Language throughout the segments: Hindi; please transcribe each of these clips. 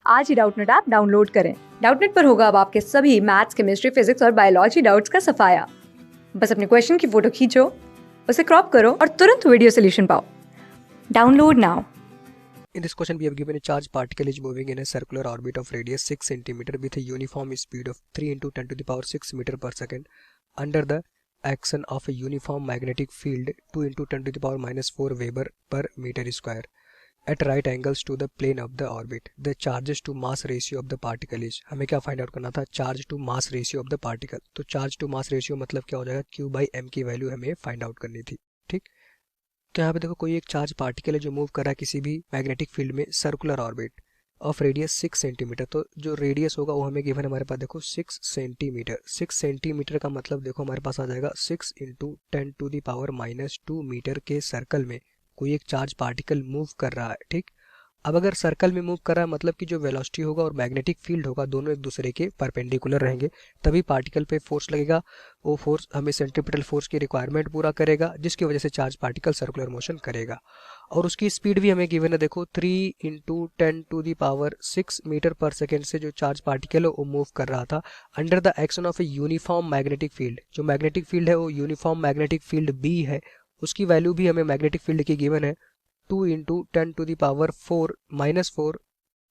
आज ही डाउटनेट ऐप डाउनलोड करें। डाउटनेट पर होगा अब आपके सभी मैथ्स, केमिस्ट्री, फिजिक्स और बायोलॉजी डाउट्स का सफाया। बस अपने क्वेश्चन की फोटो खींचो, उसे क्रॉप करो और तुरंत वीडियो सोल्यूशन पाओ। Download now. In this question, we have given a charged particle is moving in a circular orbit of radius 6 cm with a uniform speed of 3 into 10 to the power 6 meter per second under the action of a uniform magnetic field 2 into 10 to the power minus 4 Weber per meter square at right angles to the plane of the orbit. The charges to mass ratio of the particle is, हमें क्या फाइंड आउट करना था? Charge to mass ratio of the particle. तो चार्ज टू मास रेशियो मतलब क्या हो जाएगा? Q बाई एम की वैल्यू हमें फाइंड आउट करनी थी। ठीक, तो यहाँ पे देखो कोई एक चार्ज पार्टिकल है जो मूव कर रहा है किसी भी मैग्नेटिक फील्ड में circular orbit of radius 6 centimetre. तो जो रेडियस होगा वो हमें गिवन हमारे पास देखो 6 सेंटीमीटर। 6 सेंटीमीटर का मतलब देखो हमारे पास आ जाएगा 6 into 10 to the power minus 2 metre के सर्कल में कोई एक चार्ज पार्टिकल मूव कर रहा है। ठीक, अब अगर सर्कल में मूव कर रहा है मतलब कि जो वेलोसिटी होगा और मैग्नेटिक फील्ड होगा दोनों एक दूसरे के परपेंडिकुलर रहेंगे, तभी पार्टिकल पे फोर्स लगेगा। वो फोर्स हमें सेंट्रीपिटल फोर्स की रिक्वायरमेंट पूरा करेगा, जिसकी वजह से चार्ज पार्टिकल सर्कुलर मोशन करेगा। और उसकी स्पीड भी हमें गिवन है, देखो 3 into 10 to the power 6 metre per second से जो चार्ज पार्टिकल है वो मूव कर रहा था under the action of a uniform magnetic field. जो मैग्नेटिक फील्ड है वो यूनिफॉर्म मैग्नेटिक फील्ड बी है, उसकी वैल्यू भी हमें मैग्नेटिक फील्ड की गिवन है 2 into 10 to the power 4 minus 4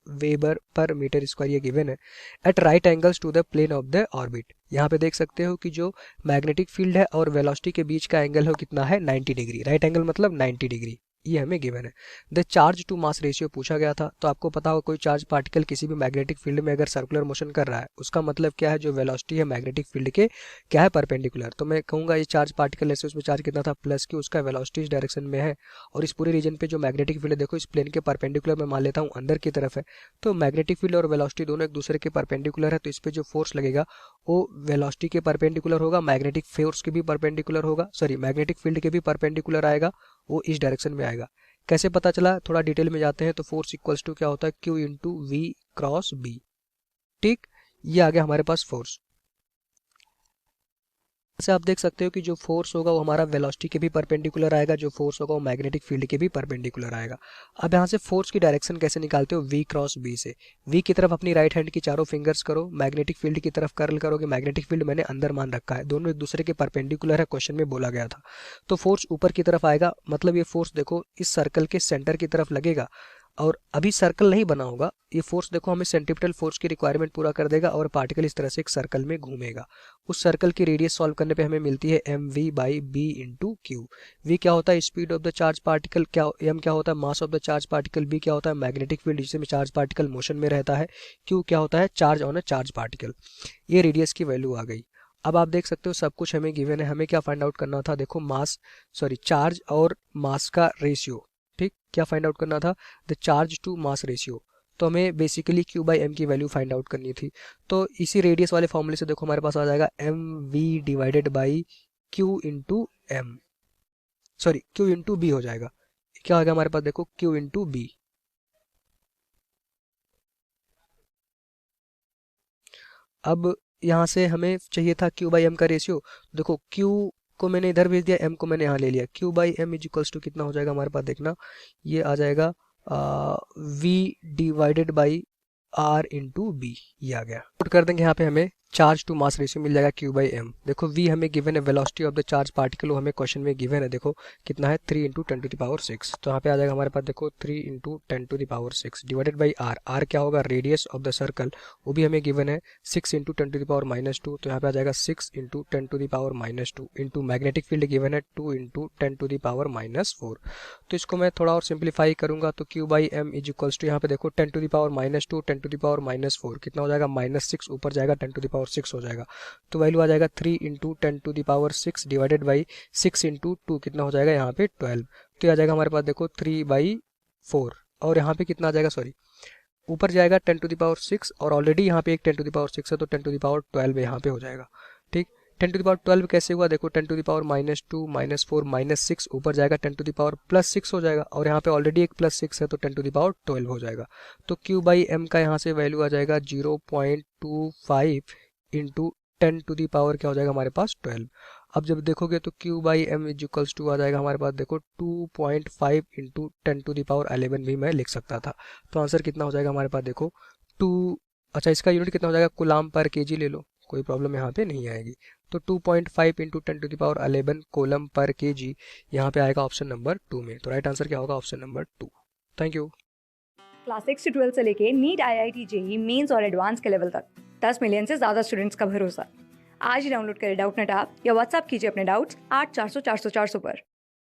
weber per metre square ये गिवन है at right angles to the plane of the orbit. यहाँ पे देख सकते हो कि जो मैग्नेटिक फील्ड है और वेलोसिटी के बीच का एंगल है कितना है? 90 डिग्री। राइट एंगल मतलब 90 डिग्री, ये हमें गिवन है। The charge to mass ratio पूछा गया था, तो आपको पता होगा कोई चार्ज पार्टिकल किसी भी मैग्नेटिक फील्ड में अगर सर्कुलर मोशन कर रहा है उसका मतलब क्या है? जो वेलोसिटी है मैग्नेटिक फील्ड के क्या है? परपेंडिकुलर। तो मैं कहूँगा ये चार्ज पार्टिकल ऐसे उसमें चार्ज कितना था? प्लस की, उसका वेलोसिटी इस डायरेक्शन में है और इस पूरे रीजन पे जो मैग्नेटिक फील्ड है देखो इस प्लेन के परपेंडिकुलर मैं मान लेता हूँ अंदर की तरफ है। तो मैग्नेटिक फील्ड और वेलोसिटी दोनों एक दूसरे के परपेंडिकुलर है, तो इस पे जो फोर्स लगेगा वो वेलोसिटी के परपेंडिकुलर होगा, मैग्नेटिक फोर्स के भी परपेंडिकुलर होगा, सॉरी मैग्नेटिक फील्ड के भी परपेंडिकुलर आएगा, वो इस डायरेक्शन में आएगा। कैसे पता चला? थोड़ा डिटेल में जाते हैं। तो फोर्स इक्वल्स टू क्या होता है? Q into V cross B. ठीक, ये आ गया हमारे पास फोर्स। से आप देख सकते हो कि जो फोर्स होगा वो हमारा वेलोसिटी के भी परपेंडिकुलर आएगा, जो फोर्स होगा वो मैग्नेटिक फील्ड के भी परपेंडिकुलर आएगा। अब यहाँ से फोर्स की डायरेक्शन कैसे निकालते हो? वी क्रॉस बी से। वी की तरफ अपनी राइट हैंड की चारों फिंगर्स करो, मैग्नेटिक फील्ड की तरफ कर्ल करोगे। मैग्नेटिक फील्ड मैंने अंदर मान रखा है, दोनों एक दूसरे के परपेंडिकुलर है, क्वेश्चन में बोला गया था। तो फोर्स ऊपर की तरफ आएगा, मतलब ये फोर्स देखो इस सर्कल के सेंटर की तरफ लगेगा और अभी सर्कल नहीं बना होगा। ये फोर्स देखो हमें सेंट्रीपिटल फोर्स की रिक्वायरमेंट पूरा कर देगा और पार्टिकल इस तरह से एक सर्कल में घूमेगा। उस सर्कल की रेडियस सॉल्व करने पे हमें मिलती है M V by B into Q. V क्या होता है? Speed of the charge particle. क्या एम क्या होता है? Mass of the charge particle. B क्या होता है? मैग्नेटिक फील्ड जिसमें चार्ज पार्टिकल मोशन में रहता है। क्यू क्या होता है? Charge on a charge particle. ये रेडियस की वैल्यू आ गई। अब आप देख सकते हो सब कुछ हमें गिवन है। हमें क्या फाइंड आउट करना था? देखो मास, सॉरी चार्ज और मास का रेशियो। ठीक, क्या फाइंड आउट करना था? The charge to mass ratio. तो हमें बेसिकली Q बाई एम की वैल्यू फाइंड आउट करनी थी। तो इसी रेडियस वाले फॉर्मूले से देखो हमारे पास आ जाएगा M V divided by Q into M, sorry Q into B हो जाएगा। क्या आ गया हमारे पास? देखो Q इंटू बी। अब यहाँ से हमें चाहिए था Q बाई एम का रेशियो। देखो Q को मैंने इधर भेज दिया, M को मैंने यहाँ ले लिया। Q by M is equals to कितना हो जाएगा हमारे पास? देखना, ये आ जाएगा V divided by R into B. ये आ गया। पुट कर देंगे यहाँ पे, हमें चार्ज टू मास रेशियो मिल जाएगा Q बाई एम। देखो V हमें गिवन है, velocity of the charge particle वो हमें क्वेश्चन में गिवन है। देखो कितना है? 3 इंटू 10 टू द पावर 6। तो यहाँ पे आ जाएगा हमारे पास देखो 3 into 10 to the power 6 divided by R। R क्या होगा? रेडियस ऑफ द सर्कल, वो भी हमें गिवन है 6 into 10 to the power minus 2। तो यहाँ पे आ जाएगा 6 into 10 to the power minus 2 into magnetic field given है 2 into 10 to the power minus 4। तो इसको मैं थोड़ा और सिंप्लीफाई करूंगा तो Q by M is equals to यहाँ पे देखो 10 to the power minus 2, 10 to the power minus 4 कितना हो जाएगा? माइनस 6, ऊपर जाएगा 10 टू द पावर 6 हो जाएगा। तो वैल्यू आ जाएगा 3 into 10 to the power 6 divided by 6 into 2 कितना हो जाएगा यहाँ पे? 12। तो ये आ जाएगा हमारे पास देखो 3 बाई 4 और यहाँ पे कितना आ जाएगा? सॉरी, ऊपर जाएगा 10 टू द पावर 6 और ऑलरेडी यहाँ पे एक 10 टू द पावर 6 है, तो 10 टू द पावर 12 यहाँ पे हो जाएगा। ठीक, 10 टू द पावर 12 कैसे हुआ? देखो 10 to the power minus 2 minus 4 minus 6, ऊपर जाएगा 10 टू द पावर प्लस 6 हो जाएगा और यहाँ पे ऑलरेडी एक प्लस 6 है, तो 10 टू द पावर 12 हो जाएगा। तो Q बाई एम का यहाँ से वैल्यू आ जाएगा 0.25 इंटू 10 टू दी पावर क्या हो जाएगा हमारे पास? 12। अब जब देखोगे तो Q by M is equals to आ जाएगा हमारे पास देखो 2.5 इंटू 10 टू दी पावर 11 भी मैं लिख सकता था। तो आंसर कितना हो जाएगा हमारे पास? देखो 2, अच्छा इसका यूनिट कितना हो जाएगा, कूलाम पर केजी ले लो, कोई प्रॉब्लम यहाँ पे नहीं आएगी। तो 2.5 इंटू 10⁻11 कूलम पर केजी यहाँ पे आएगा ऑप्शन नंबर 2 में। तो राइट आंसर क्या होगा, option number 2। Thank you. Class 6 से 12 से लेके नीट, IIT, जेई मेंस और एडवांस के लेवल तक 10 मिलियन से ज़्यादा स्टूडेंट्स का भरोसा। आज ही डाउनलोड करें डाउटनेट ऐप या व्हाट्सएप कीजिए अपने डाउट्स 8400 400 400 पर।